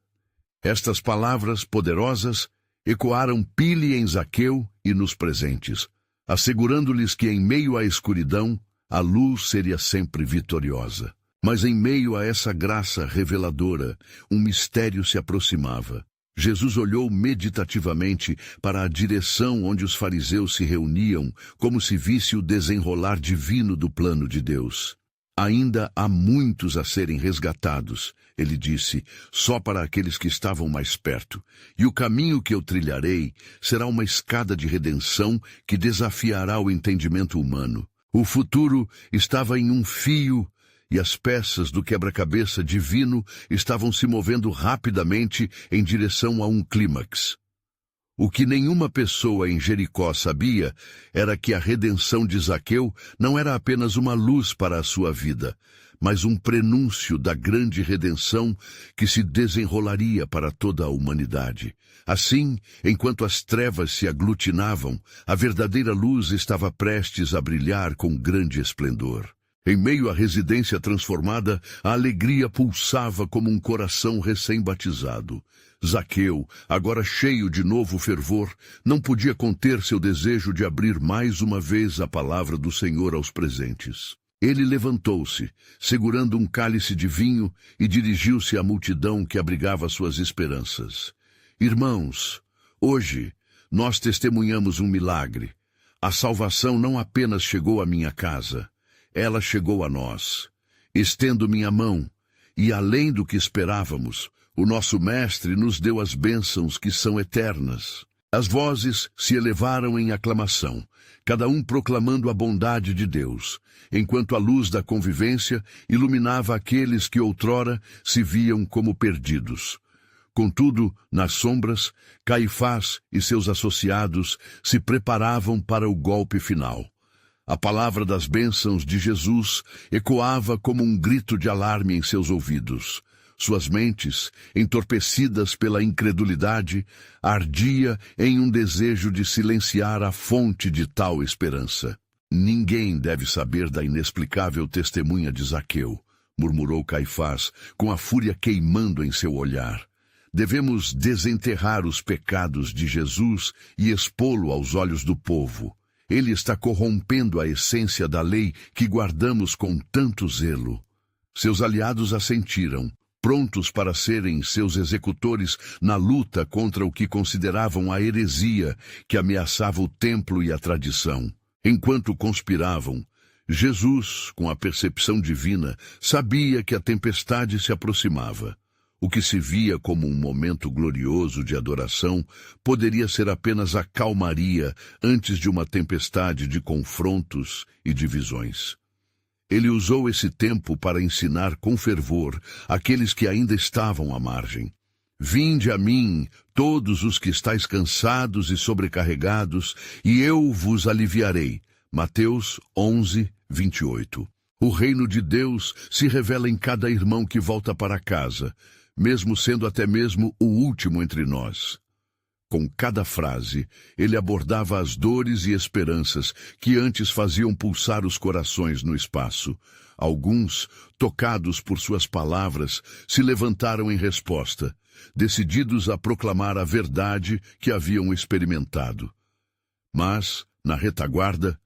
Estas palavras poderosas ecoaram pile em Zaqueu e nos presentes, assegurando-lhes que em meio à escuridão, a luz seria sempre vitoriosa. Mas em meio a essa graça reveladora, um mistério se aproximava. Jesus olhou meditativamente para a direção onde os fariseus se reuniam, como se visse o desenrolar divino do plano de Deus. Ainda há muitos a serem resgatados, ele disse, só para aqueles que estavam mais perto. E o caminho que eu trilharei será uma escada de redenção que desafiará o entendimento humano. O futuro estava em um fio, e as peças do quebra-cabeça divino estavam se movendo rapidamente em direção a um clímax. O que nenhuma pessoa em Jericó sabia era que a redenção de Zaqueu não era apenas uma luz para a sua vida, mas um prenúncio da grande redenção que se desenrolaria para toda a humanidade. Assim, enquanto as trevas se aglutinavam, a verdadeira luz estava prestes a brilhar com grande esplendor. Em meio à residência transformada, a alegria pulsava como um coração recém-batizado. Zaqueu, agora cheio de novo fervor, não podia conter seu desejo de abrir mais uma vez a palavra do Senhor aos presentes. Ele levantou-se, segurando um cálice de vinho, e dirigiu-se à multidão que abrigava suas esperanças. Irmãos, hoje nós testemunhamos um milagre. A salvação não apenas chegou à minha casa, ela chegou a nós. Estendo minha mão, e além do que esperávamos, o nosso Mestre nos deu as bênçãos que são eternas. As vozes se elevaram em aclamação, cada um proclamando a bondade de Deus, enquanto a luz da convivência iluminava aqueles que outrora se viam como perdidos. Contudo, nas sombras, Caifás e seus associados se preparavam para o golpe final. A palavra das bênçãos de Jesus ecoava como um grito de alarme em seus ouvidos. Suas mentes, entorpecidas pela incredulidade, ardia em um desejo de silenciar a fonte de tal esperança. Ninguém deve saber da inexplicável testemunha de Zaqueu, murmurou Caifás, com a fúria queimando em seu olhar. Devemos desenterrar os pecados de Jesus e expô-lo aos olhos do povo. Ele está corrompendo a essência da lei que guardamos com tanto zelo. Seus aliados assentiram, prontos para serem seus executores na luta contra o que consideravam a heresia que ameaçava o templo e a tradição. Enquanto conspiravam, Jesus, com a percepção divina, sabia que a tempestade se aproximava. O que se via como um momento glorioso de adoração poderia ser apenas a calmaria antes de uma tempestade de confrontos e divisões. Ele usou esse tempo para ensinar com fervor aqueles que ainda estavam à margem. Vinde a mim, todos os que estáis cansados e sobrecarregados, e eu vos aliviarei. Mateus 11, 28. O reino de Deus se revela em cada irmão que volta para casa, mesmo sendo até mesmo o último entre nós. Com cada frase, ele abordava as dores e esperanças que antes faziam pulsar os corações no espaço. Alguns, tocados por suas palavras, se levantaram em resposta, decididos a proclamar a verdade que haviam experimentado. Mas, na retaguarda,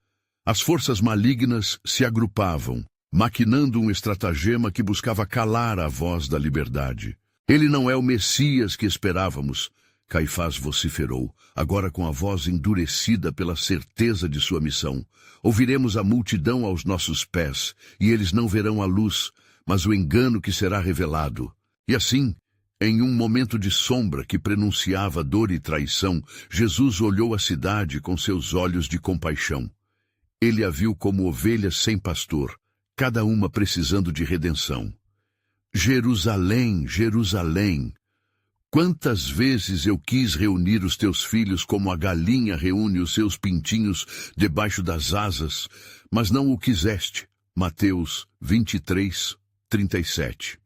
as forças malignas se agrupavam, maquinando um estratagema que buscava calar a voz da liberdade. Ele não é o Messias que esperávamos, Caifás vociferou, agora com a voz endurecida pela certeza de sua missão. Ouviremos a multidão aos nossos pés, e eles não verão a luz, mas o engano que será revelado. E assim, em um momento de sombra que prenunciava dor e traição, Jesus olhou a cidade com seus olhos de compaixão. Ele a viu como ovelhas sem pastor, cada uma precisando de redenção. Jerusalém, Jerusalém! Quantas vezes eu quis reunir os teus filhos como a galinha reúne os seus pintinhos debaixo das asas, mas não o quiseste. Mateus 23, 37.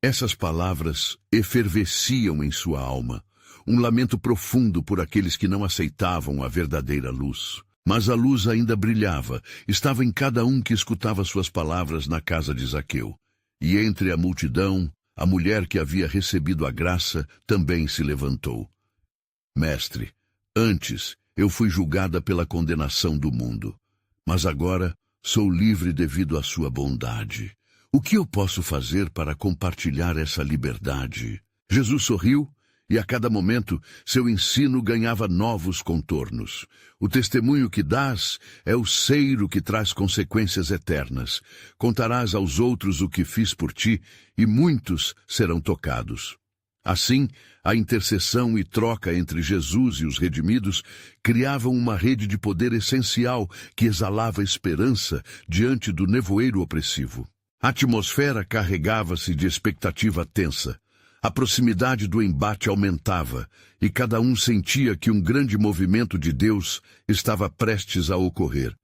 Essas palavras efervesciam em sua alma. um lamento profundo por aqueles que não aceitavam a verdadeira luz. Mas a luz ainda brilhava, estava em cada um que escutava suas palavras na casa de Zaqueu. E entre a multidão, a mulher que havia recebido a graça também se levantou. Mestre, antes eu fui julgada pela condenação do mundo, mas agora sou livre devido à sua bondade. O que eu posso fazer para compartilhar essa liberdade? Jesus sorriu e a cada momento seu ensino ganhava novos contornos. O testemunho que dás é o ceiro que traz consequências eternas. Contarás aos outros o que fiz por ti e muitos serão tocados. Assim, a intercessão e troca entre Jesus e os redimidos criavam uma rede de poder essencial que exalava esperança diante do nevoeiro opressivo. A atmosfera carregava-se de expectativa tensa. A proximidade do embate aumentava, e cada um sentia que um grande movimento de Deus estava prestes a ocorrer.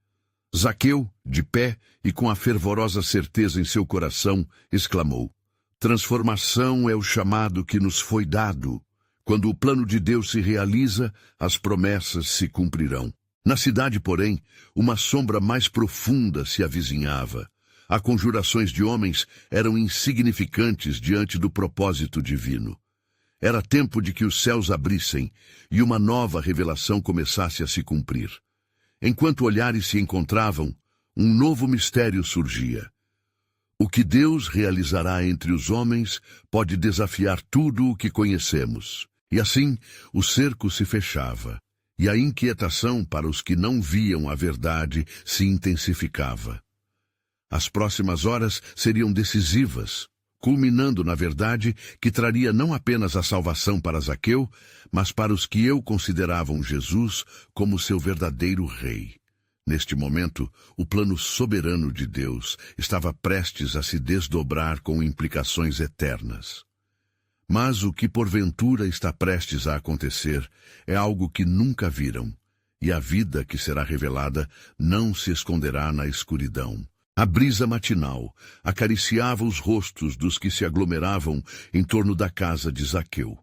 Zaqueu, de pé e com a fervorosa certeza em seu coração, exclamou: transformação é o chamado que nos foi dado. Quando o plano de Deus se realiza, as promessas se cumprirão. Na cidade, porém, uma sombra mais profunda se avizinhava. As conjurações de homens eram insignificantes diante do propósito divino. Era tempo de que os céus abrissem e uma nova revelação começasse a se cumprir. Enquanto olhares se encontravam, um novo mistério surgia. O que Deus realizará entre os homens pode desafiar tudo o que conhecemos. E assim, o cerco se fechava, e a inquietação para os que não viam a verdade se intensificava. As próximas horas seriam decisivas, culminando na verdade que traria não apenas a salvação para Zaqueu, mas para os que consideravam Jesus como seu verdadeiro rei. Neste momento, o plano soberano de Deus estava prestes a se desdobrar com implicações eternas. Mas o que porventura está prestes a acontecer é algo que nunca viram, e a vida que será revelada não se esconderá na escuridão. A brisa matinal acariciava os rostos dos que se aglomeravam em torno da casa de Zaqueu,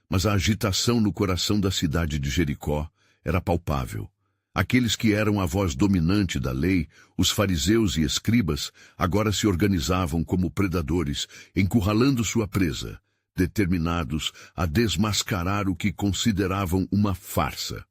mas a agitação no coração da cidade de Jericó era palpável. Aqueles que eram a voz dominante da lei, os fariseus e escribas, agora se organizavam como predadores, encurralando sua presa, determinados a desmascarar o que consideravam uma farsa.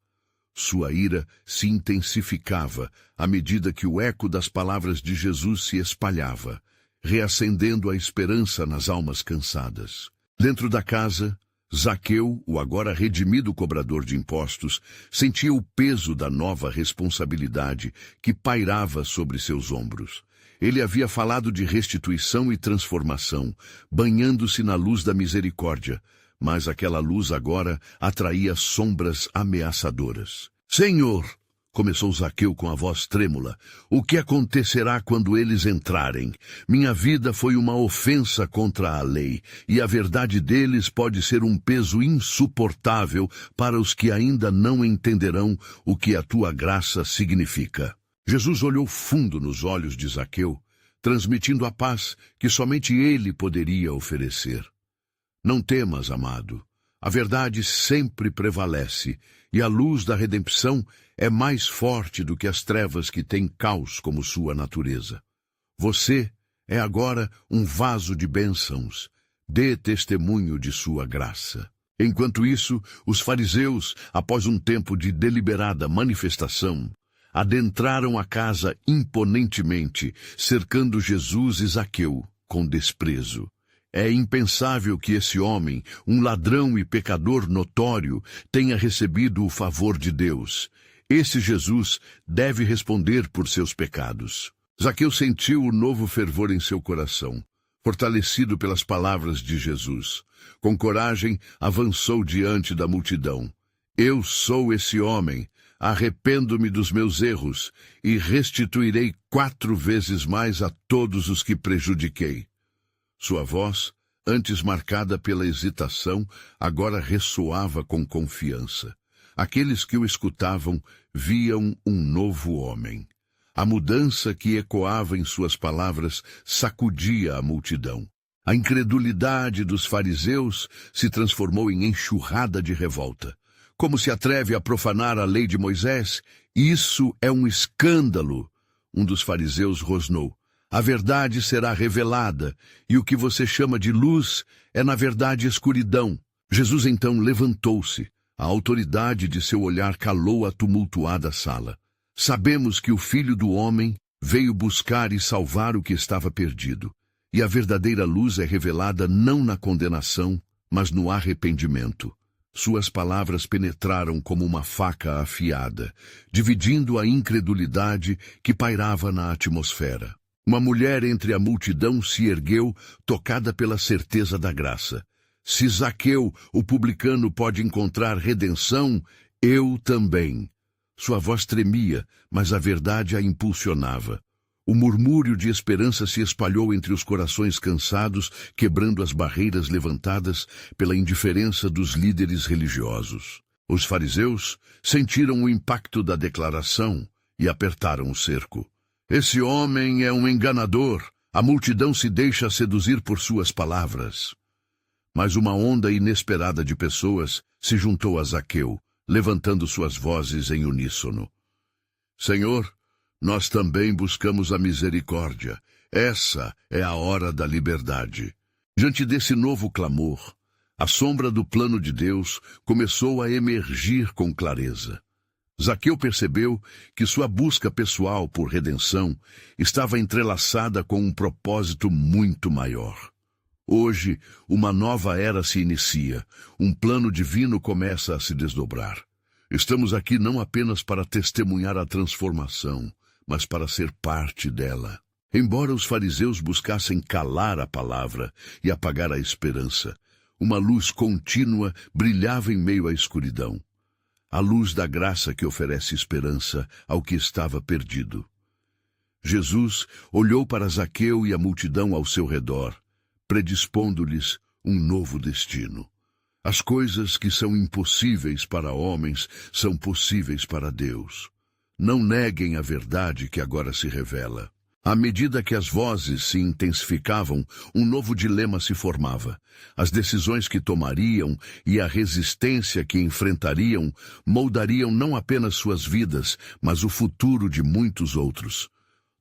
Sua ira se intensificava à medida que o eco das palavras de Jesus se espalhava, reacendendo a esperança nas almas cansadas. Dentro da casa, Zaqueu, o agora redimido cobrador de impostos, sentia o peso da nova responsabilidade que pairava sobre seus ombros. Ele havia falado de restituição e transformação, banhando-se na luz da misericórdia, mas aquela luz agora atraía sombras ameaçadoras. Senhor, começou Zaqueu com a voz trêmula, o que acontecerá quando eles entrarem? Minha vida foi uma ofensa contra a lei, e a verdade deles pode ser um peso insuportável para os que ainda não entenderão o que a tua graça significa. Jesus olhou fundo nos olhos de Zaqueu, transmitindo a paz que somente ele poderia oferecer. Não temas, amado. A verdade sempre prevalece, e a luz da redenção é mais forte do que as trevas que têm caos como sua natureza. Você é agora um vaso de bênçãos. Dê testemunho de sua graça. Enquanto isso, os fariseus, após um tempo de deliberada manifestação, adentraram a casa imponentemente, cercando Jesus e Zaqueu com desprezo. É impensável que esse homem, um ladrão e pecador notório, tenha recebido o favor de Deus. Esse Jesus deve responder por seus pecados. Zaqueu sentiu o novo fervor em seu coração, fortalecido pelas palavras de Jesus. Com coragem, avançou diante da multidão. Eu sou esse homem. Arrependo-me dos meus erros e restituirei 4 vezes mais a todos os que prejudiquei. Sua voz, antes marcada pela hesitação, agora ressoava com confiança. Aqueles que o escutavam viam um novo homem. A mudança que ecoava em suas palavras sacudia a multidão. A incredulidade dos fariseus se transformou em enxurrada de revolta. Como se atreve a profanar a lei de Moisés? Isso é um escândalo! Um dos fariseus rosnou. A verdade será revelada, e o que você chama de luz é, na verdade, escuridão. Jesus então levantou-se. A autoridade de seu olhar calou a tumultuada sala. Sabemos que o Filho do Homem veio buscar e salvar o que estava perdido. E a verdadeira luz é revelada não na condenação, mas no arrependimento. Suas palavras penetraram como uma faca afiada, dividindo a incredulidade que pairava na atmosfera. Uma mulher entre a multidão se ergueu, tocada pela certeza da graça. Se Zaqueu, o publicano, pode encontrar redenção, eu também. Sua voz tremia, mas a verdade a impulsionava. O murmúrio de esperança se espalhou entre os corações cansados, quebrando as barreiras levantadas pela indiferença dos líderes religiosos. Os fariseus sentiram o impacto da declaração e apertaram o cerco. Esse homem é um enganador. A multidão se deixa seduzir por suas palavras. Mas uma onda inesperada de pessoas se juntou a Zaqueu, levantando suas vozes em uníssono. Senhor, nós também buscamos a misericórdia. Essa é a hora da liberdade. Diante desse novo clamor, a sombra do plano de Deus começou a emergir com clareza. Zaqueu percebeu que sua busca pessoal por redenção estava entrelaçada com um propósito muito maior. Hoje, uma nova era se inicia. Um plano divino começa a se desdobrar. Estamos aqui não apenas para testemunhar a transformação, mas para ser parte dela. Embora os fariseus buscassem calar a palavra e apagar a esperança, uma luz contínua brilhava em meio à escuridão. A luz da graça que oferece esperança ao que estava perdido. Jesus olhou para Zaqueu e a multidão ao seu redor, predispondo-lhes um novo destino. As coisas que são impossíveis para homens são possíveis para Deus. Não neguem a verdade que agora se revela. À medida que as vozes se intensificavam, um novo dilema se formava. As decisões que tomariam e a resistência que enfrentariam moldariam não apenas suas vidas, mas o futuro de muitos outros.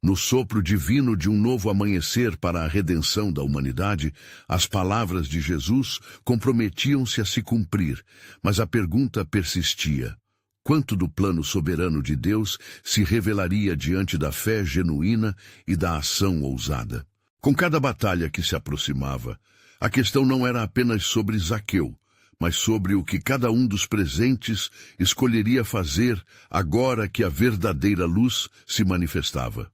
No sopro divino de um novo amanhecer para a redenção da humanidade, as palavras de Jesus comprometiam-se a se cumprir, mas a pergunta persistia. Quanto do plano soberano de Deus se revelaria diante da fé genuína e da ação ousada? Com cada batalha que se aproximava, a questão não era apenas sobre Zaqueu, mas sobre o que cada um dos presentes escolheria fazer agora que a verdadeira luz se manifestava.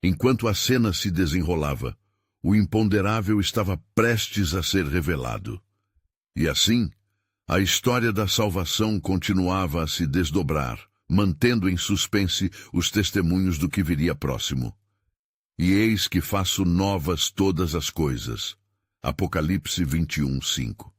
Enquanto a cena se desenrolava, o imponderável estava prestes a ser revelado. E assim, a história da salvação continuava a se desdobrar, mantendo em suspense os testemunhos do que viria próximo. E eis que faço novas todas as coisas. Apocalipse 21:5.